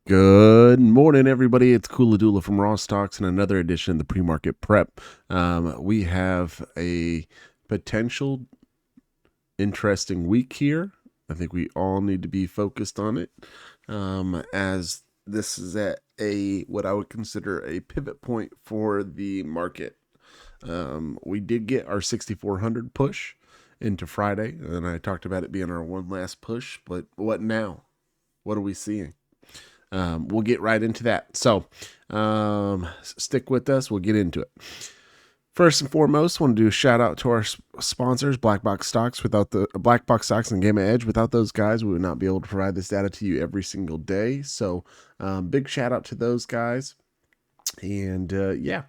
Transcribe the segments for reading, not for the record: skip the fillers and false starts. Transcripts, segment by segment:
Good morning, everybody. It's COOLA from Rawstocks and another edition of the pre-market prep. We have a potential interesting week here. I think we all need to be focused on it, as this is at what I would consider a pivot point for the market. We did get our 6,400 push into Friday, and I talked about it being our one last push. But what now? What are we seeing? We'll get right into that. So stick with us. We'll get into it. First and foremost, want to do a shout out to our sponsors, Black Box Stocks. Without the Black Box Stocks and Gamma Edge, without those guys, we would not be able to provide this data to you every single day. So big shout out to those guys. And yeah,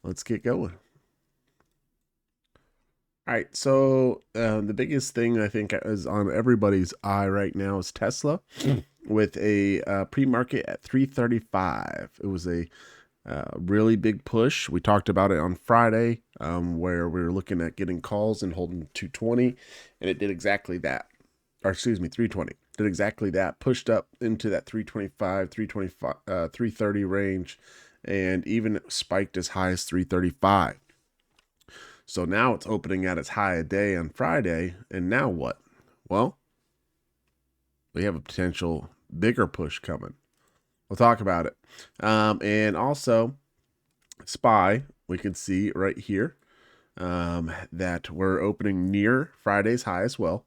let's get going. All right, so the biggest thing I think is on everybody's eye right now is Tesla with a pre-market at 335. It was a really big push. We talked about it on Friday, where we were looking at getting calls and holding 220, and it did exactly that. Or excuse me, 320. Did exactly that. Pushed up into that 325, 330 range, and even spiked as high as 335. So now it's opening at its high a day on Friday, and now what? Well, we have a potential bigger push coming. We'll talk about it. And also, SPY, we can see right here that we're opening near Friday's high as well.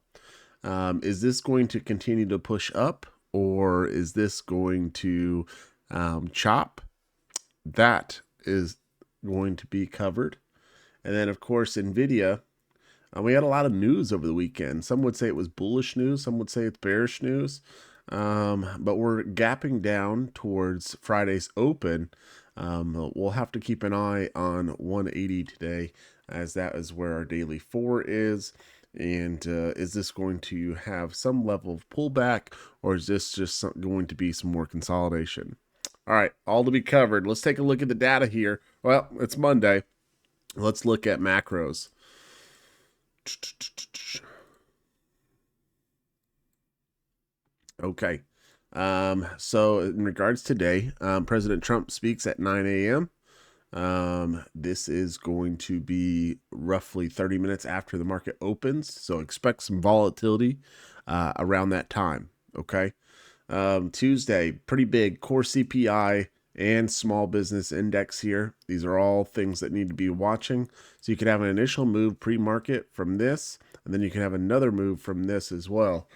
Is this going to continue to push up, or is this going to chop? That is going to be covered. And then, of course, NVIDIA, we had a lot of news over the weekend. Some would say it was bullish news. Some would say it's bearish news. But we're gapping down towards Friday's open. We'll have to keep an eye on 180 today, as that is where our daily 4 is. And is this going to have some level of pullback, or is this just going to be some more consolidation? All right, all to be covered. Let's take a look at the data here. Well, it's Monday. Let's look at macros. Okay. So in regards to today, President Trump speaks at 9 a.m. This is going to be roughly 30 minutes after the market opens. So expect some volatility around that time. Okay. Tuesday, pretty big core CPI and small business index here. These are all things that need to be watching. So you could have an initial move pre-market from this, and then you can have another move from this as well.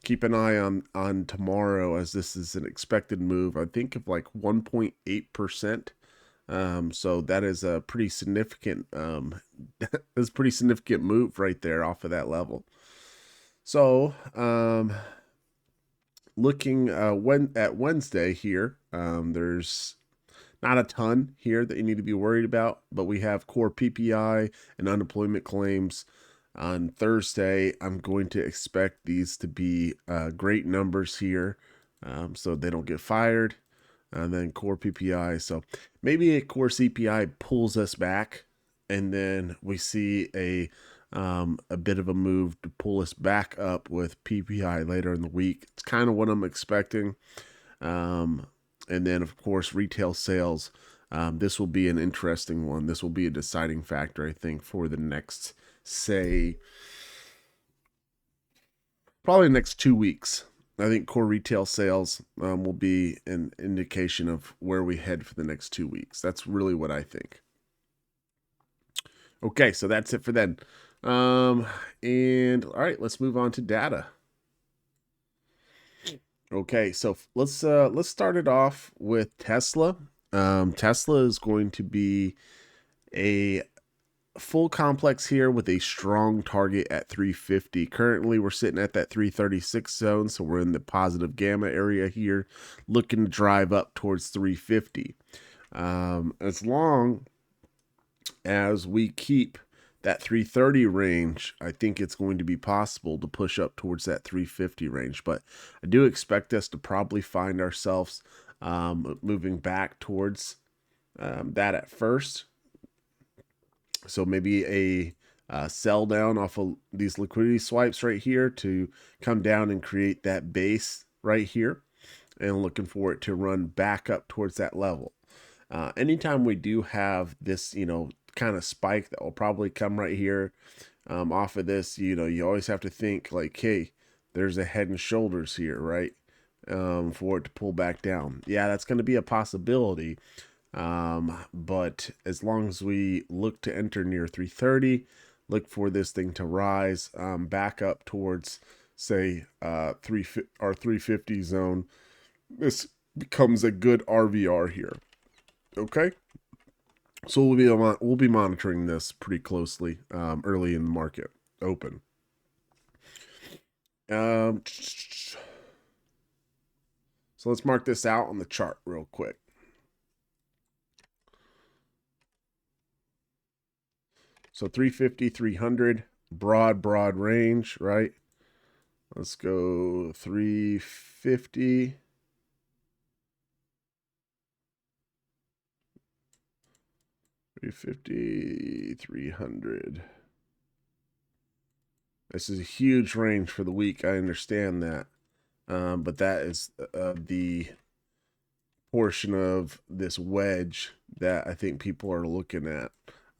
Keep an eye on tomorrow, as this is an expected move, I think, of like 1.8%. So that is a pretty significant that's a pretty significant move right there off of that level. So looking at Wednesday here, there's not a ton here that you need to be worried about, but we have core PPI and unemployment claims on Thursday. I'm going to expect these to be great numbers here, so they don't get fired. And then core PPI, so maybe a core CPI pulls us back, and then we see a bit of a move to pull us back up with PPI later in the week. It's kind of what I'm expecting. And then, of course, retail sales. This will be an interesting one. This will be a deciding factor, I think, for the next, say, probably the next 2 weeks. I think core retail sales will be an indication of where we head for the next 2 weeks. That's really what I think. Okay, so that's it for then. And all right, let's move on to data. Okay, so let's start it off with Tesla. Tesla is going to be a full complex here with a strong target at 350. Currently, we're sitting at that 336 zone, so we're in the positive gamma area here, looking to drive up towards 350. As long as we keep that 330 range, I think it's going to be possible to push up towards that 350 range. But I do expect us to probably find ourselves moving back towards that at first. So maybe a sell down off of these liquidity swipes right here to come down and create that base right here. and looking for it to run back up towards that level. Anytime we do have this, kind of spike that will probably come right here off of this, you always have to think like, hey, there's a head and shoulders here, right? For it to pull back down. Yeah, that's going to be a possibility. But as long as we look to enter near 330, look for this thing to rise back up towards, say, 350 zone, this becomes a good RVR here. Okay, so we'll be monitoring this pretty closely early in the market open. So let's mark this out on the chart real quick. So 350, 300, broad range, right? Let's go 350. 350, 300. This is a huge range for the week. I understand that. But that is the portion of this wedge that I think people are looking at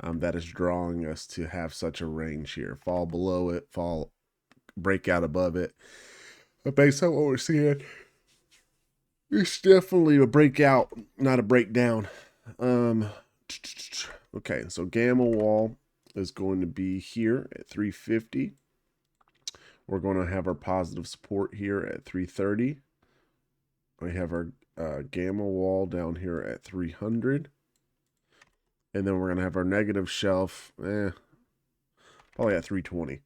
that is drawing us to have such a range here. Fall below it, break out above it. But based on what we're seeing, it's definitely a breakout, not a breakdown. Okay, so gamma wall is going to be here at 350. We're going to have our positive support here at 330. We have our gamma wall down here at 300. And then we're going to have our negative shelf, probably at 320.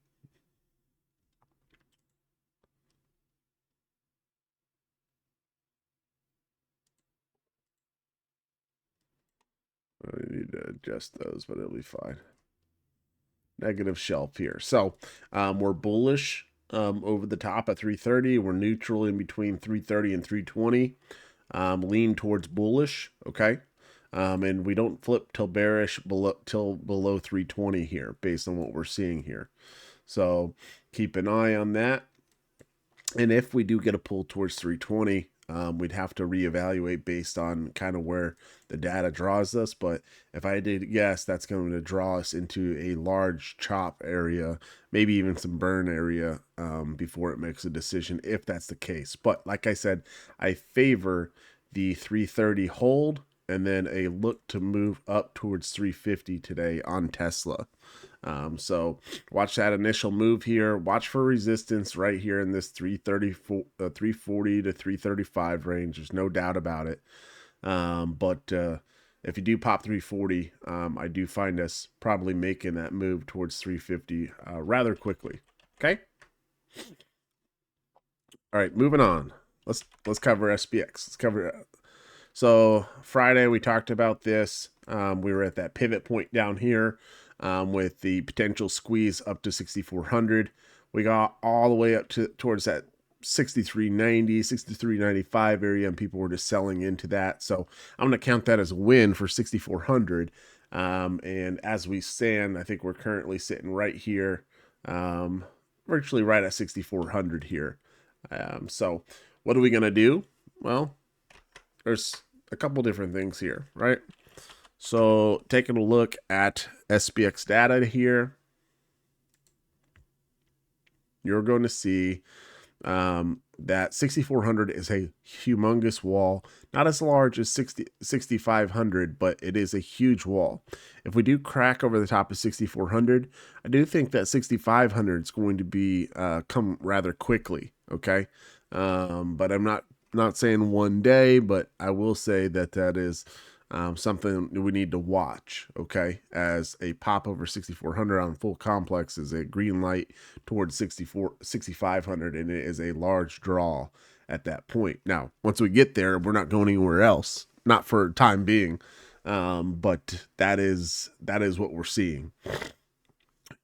I need to adjust those, but it'll be fine. Negative shelf here. So we're bullish over the top at 330. We're neutral in between 330 and 320. Lean towards bullish, okay? And we don't flip till bearish below 320 here based on what we're seeing here. So keep an eye on that. And if we do get a pull towards 320, we'd have to reevaluate based on kind of where the data draws us. But if I did guess, that's going to draw us into a large chop area, maybe even some burn area before it makes a decision, if that's the case. But like I said, I favor the 330 hold and then a look to move up towards 350 today on Tesla. So watch that initial move here. Watch for resistance right here in this 340 to 335 range. There's no doubt about it. But if you do pop 340, I do find us probably making that move towards 350 rather quickly. Okay. All right, moving on. Let's cover SPX. Let's cover. So Friday we talked about this. We were at that pivot point down here. With the potential squeeze up to 6,400. We got all the way up towards that 63.90, 63.95 area, and people were just selling into that. So I'm going to count that as a win for 6,400. And as we stand, I think we're currently sitting right here, virtually right at 6,400 here. So what are we going to do? Well, there's a couple different things here, right? So taking a look at SPX data here, you're going to see that 6,400 is a humongous wall, not as large as 6,500, but it is a huge wall. If we do crack over the top of 6,400, I do think that 6,500 is going to be come rather quickly. Okay, but I'm not saying one day, but I will say that that is something we need to watch, okay? As a pop over 6,400 on full complex is a green light towards 6,500, and it is a large draw at that point. Now, once we get there, we're not going anywhere else, not for time being, but that is what we're seeing.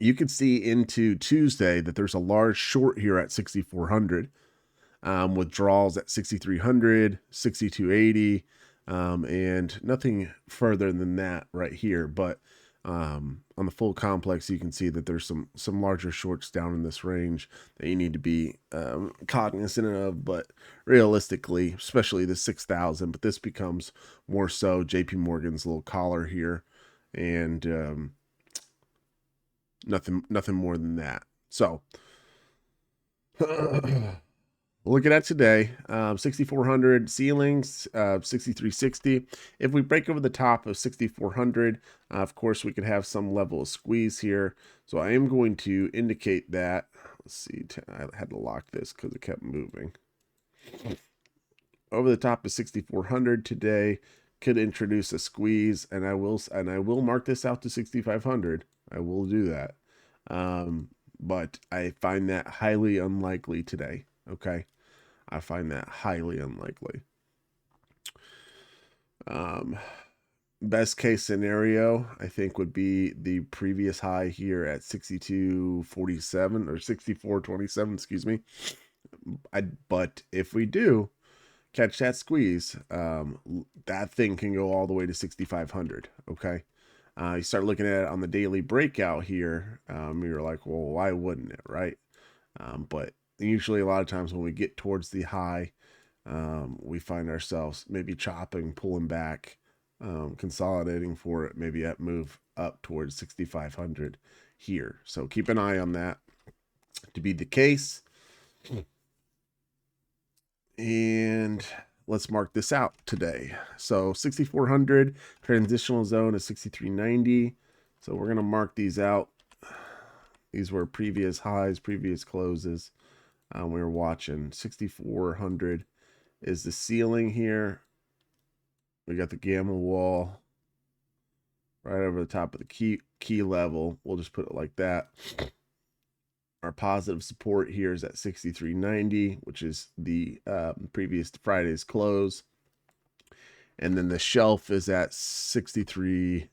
You can see into Tuesday that there's a large short here at 6,400, withdrawals at 6,300, 6,280. And nothing further than that right here. But On the full complex, you can see that there's some larger shorts down in this range that you need to be cognizant of. But realistically, especially the 6,000, but this becomes more so JP Morgan's little collar here, and nothing more than that. So looking at today, 6,400 ceilings, 6,360. If we break over the top of 6,400, of course, we could have some level of squeeze here. So I am going to indicate that. Let's see. I had to lock this because it kept moving. Over the top of 6,400 today could introduce a squeeze, and I will mark this out to 6,500. I will do that. But I find that highly unlikely today. Okay. I find that highly unlikely. Best case scenario, I think, would be the previous high here at 62.47 or 64.27, excuse me. But if we do catch that squeeze, that thing can go all the way to 6,500. Okay. You start looking at it on the daily breakout here. You're like, well, why wouldn't it, right? But usually a lot of times when we get towards the high, we find ourselves maybe chopping, pulling back, consolidating for it, maybe at move up towards 6,500 here. So keep an eye on that to be the case. And let's mark this out today. So 6,400, transitional zone is 6,390. So we're going to mark these out. These were previous highs, previous closes. We were watching 6,400 is the ceiling here. We got the gamma wall right over the top of the key level. We'll just put it like that. Our positive support here is at 6,390, which is the previous Friday's close. And then the shelf is at 63,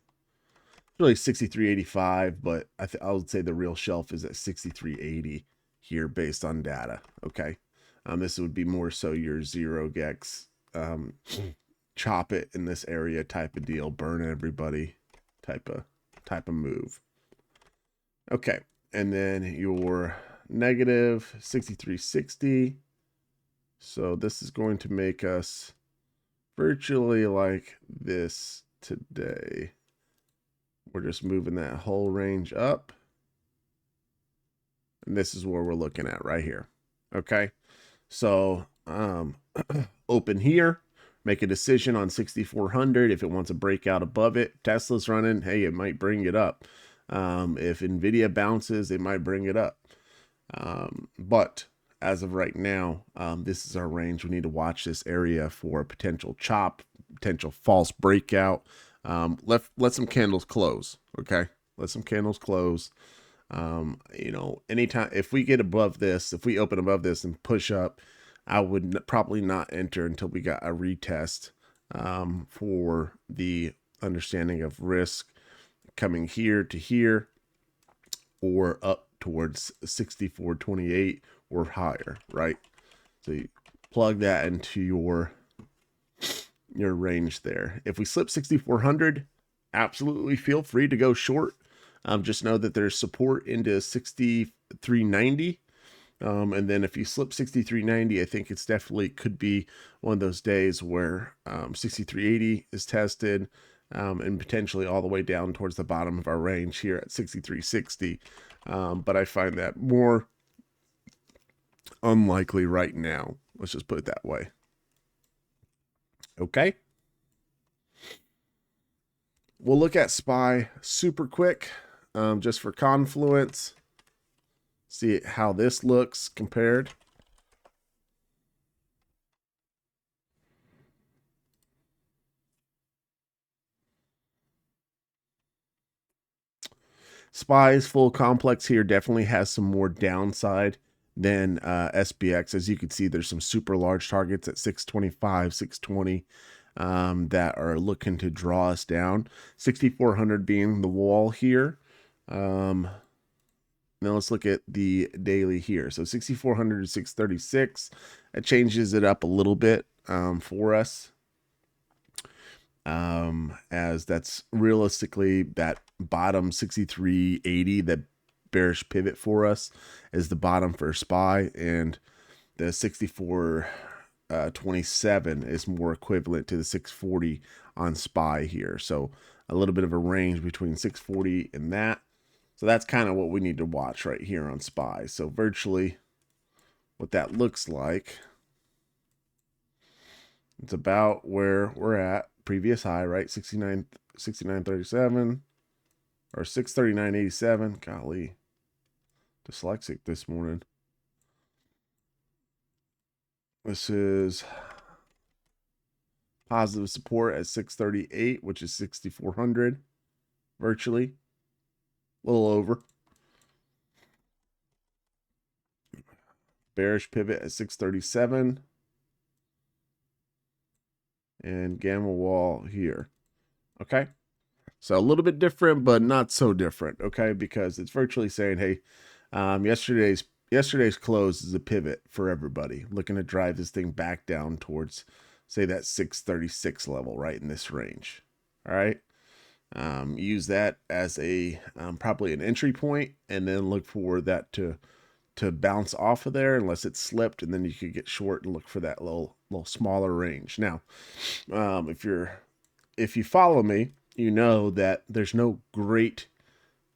really 63.85, but I would say the real shelf is at 63.80 here based on data. Okay. This would be more so your zero gex, chop it in this area type of deal, burn everybody type of move. Okay. And then your negative 63.60. So this is going to make us virtually like this today. We're just moving that whole range up. And this is where we're looking at right here. Okay. So open here, make a decision on 6,400. If it wants to break out above it, Tesla's running, hey, it might bring it up. If Nvidia bounces, it might bring it up. But as of right now, this is our range. We need to watch this area for a potential chop, potential false breakout. Let some candles close. Okay. Let some candles close. Anytime, if we get above this, if we open above this and push up, I would probably not enter until we got a retest, for the understanding of risk coming here to here or up towards 64.28 or higher, right? So you plug that into your range there. If we slip 6,400, absolutely feel free to go short. Just know that there's support into 63.90. And then if you slip 63.90, I think it's definitely could be one of those days where 63.80 is tested, and potentially all the way down towards the bottom of our range here at 63.60. But I find that more unlikely right now. Let's just put it that way. Okay. We'll look at SPY super quick, just for confluence. See how this looks compared. SPY's full complex here definitely has some more downside than SPX. As you can see, there's some super large targets at 625, 620 that are looking to draw us down. 6,400 being the wall here. Now let's look at the daily here. So 6,400 to 636. It changes it up a little bit for us. As that's realistically that bottom 63.80, that bearish pivot for us, is the bottom for SPY, and the 64.27 is more equivalent to the 640 on SPY here. So a little bit of a range between 640 and that. So that's kind of what we need to watch right here on SPY. So virtually what that looks like, it's about where we're at, previous high, right? 69.37 or 639.87. Golly, dyslexic this morning. This is positive support at 638, which is 6,400 virtually, a little over. Bearish pivot at 637. And gamma wall here. Okay. So a little bit different, but not so different. Okay. Because it's virtually saying, hey, yesterday's close is a pivot for everybody, looking to drive this thing back down towards, say, that 636 level, right in this range. All right. Use that as a probably an entry point, and then look for that to bounce off of there unless it slipped, and then you could get short and look for that little smaller range. Now, if you follow me, you know that there's no great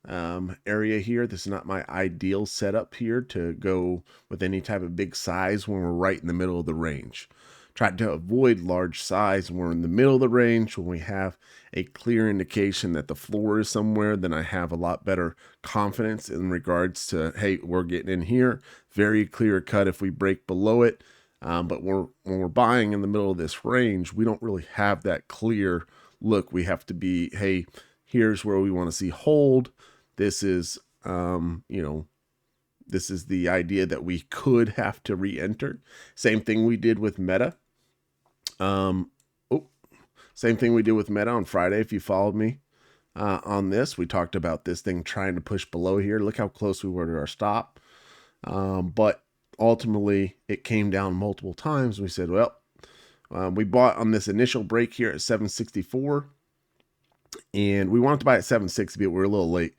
area here. This is not my ideal setup here to go with any type of big size when we're right in the middle of the range. Try to avoid large size when we're in the middle of the range. When we have a clear indication that the floor is somewhere, then I have a lot better confidence in regards to, hey, we're getting in here. Very clear cut if we break below it. But when we're buying in the middle of this range, we don't really have that clear look. We have to be, hey, here's where we want to see hold. This is, this is the idea that we could have to re-enter. Same thing we did with Meta. Same thing we did with Meta on Friday. If you followed me on this, we talked about this thing trying to push below here. Look how close we were to our stop. But ultimately, it came down multiple times. We said, well, we bought on this initial break here at 764. And we wanted to buy at 760, but we were a little late.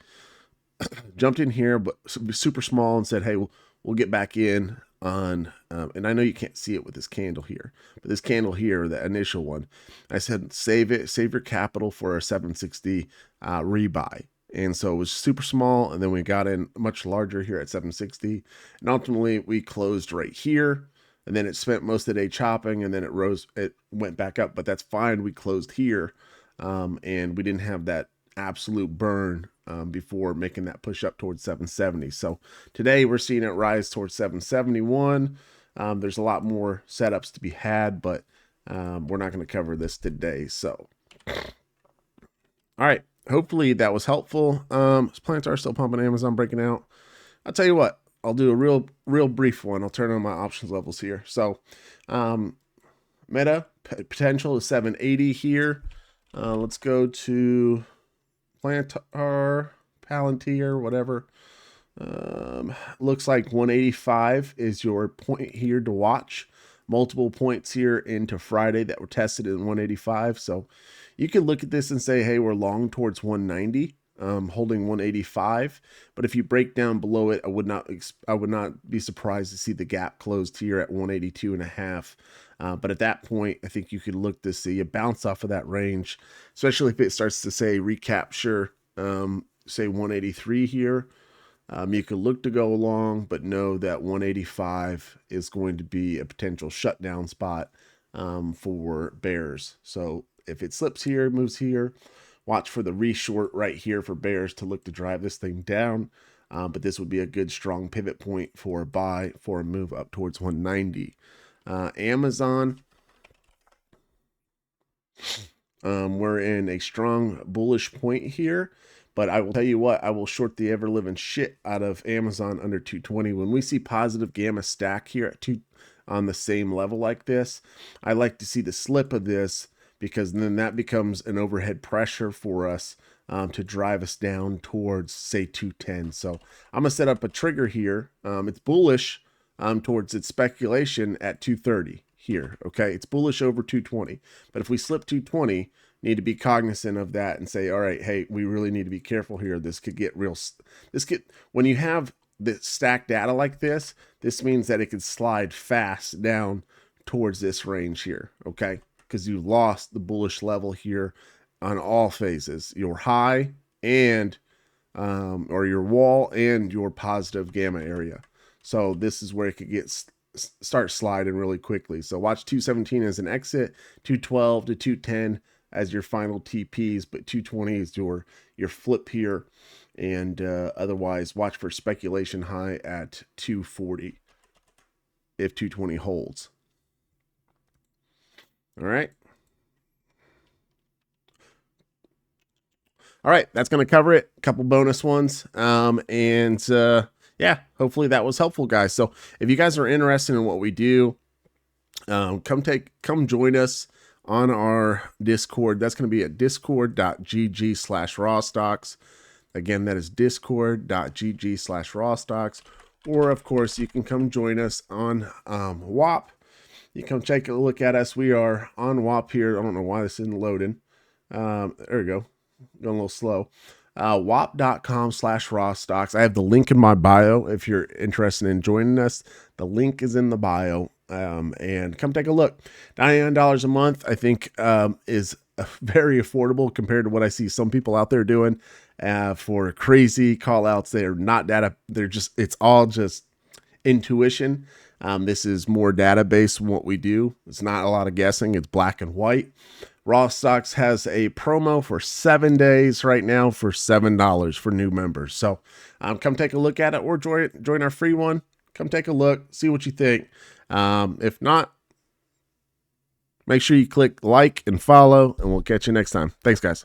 Jumped in here, but super small, and said, hey, we'll get back in on, and I know you can't see it with this candle here, but this candle here, the initial one, I said, save your capital for a 760 rebuy. And so it was super small, and then we got in much larger here at 760, and ultimately we closed right here, and then it spent most of the day chopping, and then it went back up, but that's fine. We closed here, and we didn't have that absolute burn before making that push up towards 770. So today we're seeing it rise towards 771. There's a lot more setups to be had, but we're not going to cover this today. So, all right. Hopefully that was helpful. Plants are still pumping, Amazon breaking out. I'll tell you what, I'll do a real brief one. I'll turn on my options levels here. So, Meta potential is 780 here. Let's go to Palantir, whatever. Looks like 185 is your point here to watch. Multiple points here into Friday that were tested in 185. So you could look at this and say, hey, we're long towards 190, holding 185. But if you break down below it, I would not be surprised to see the gap closed here at 182.5. But at that point, I think you could look to see a bounce off of that range, especially if it starts to say recapture, say 183 here. You could look to go along, but know that 185 is going to be a potential shutdown spot for bears. So if it slips here, moves here, watch for the reshort right here for bears to look to drive this thing down. But this would be a good strong pivot point for a buy for a move up towards 190. Amazon, we're in a strong bullish point here, but I will tell you what, I will short the ever living shit out of Amazon under 220. When we see positive gamma stack here at on the same level like this, I like to see the slip of this, because then that becomes an overhead pressure for us to drive us down towards, say, 210. So I'm gonna set up a trigger here. It's bullish towards its speculation at 230 here. Okay, it's bullish over 220, but if we slip 220, need to be cognizant of that and say, all right, hey, we really need to be careful here. This could get real. When you have the stacked data like this means that it could slide fast down towards this range here. Okay, because you lost the bullish level here on all phases, your high and or your wall and your positive gamma area. So this is where it could start sliding really quickly. So watch 217 as an exit, 212 to 210 as your final TPs, but 220 is your flip here. And otherwise, watch for speculation high at 240 if 220 holds. All right. All right, that's going to cover it. A couple bonus ones. Yeah, hopefully that was helpful, guys. So if you guys are interested in what we do, come join us on our Discord. That's going to be at discord.gg/Rawstocks. Again, that is discord.gg/Rawstocks. Or, of course, you can come join us on WAP. You come take a look at us. We are on WAP here. I don't know why this isn't loading. There we go. Going a little slow. WAP.com/Rawstocks. I have the link in my bio if you're interested in joining us. The link is in the bio. And come take a look. $99 a month, I think, is very affordable compared to what I see some people out there doing for crazy call outs. They're not data. It's all just intuition. This is more database than what we do. It's not a lot of guessing. It's black and white. Rawstocks has a promo for 7 days right now for $7 for new members. So come take a look at it or join our free one. Come take a look, see what you think. If not, make sure you click like and follow, and we'll catch you next time. Thanks, guys.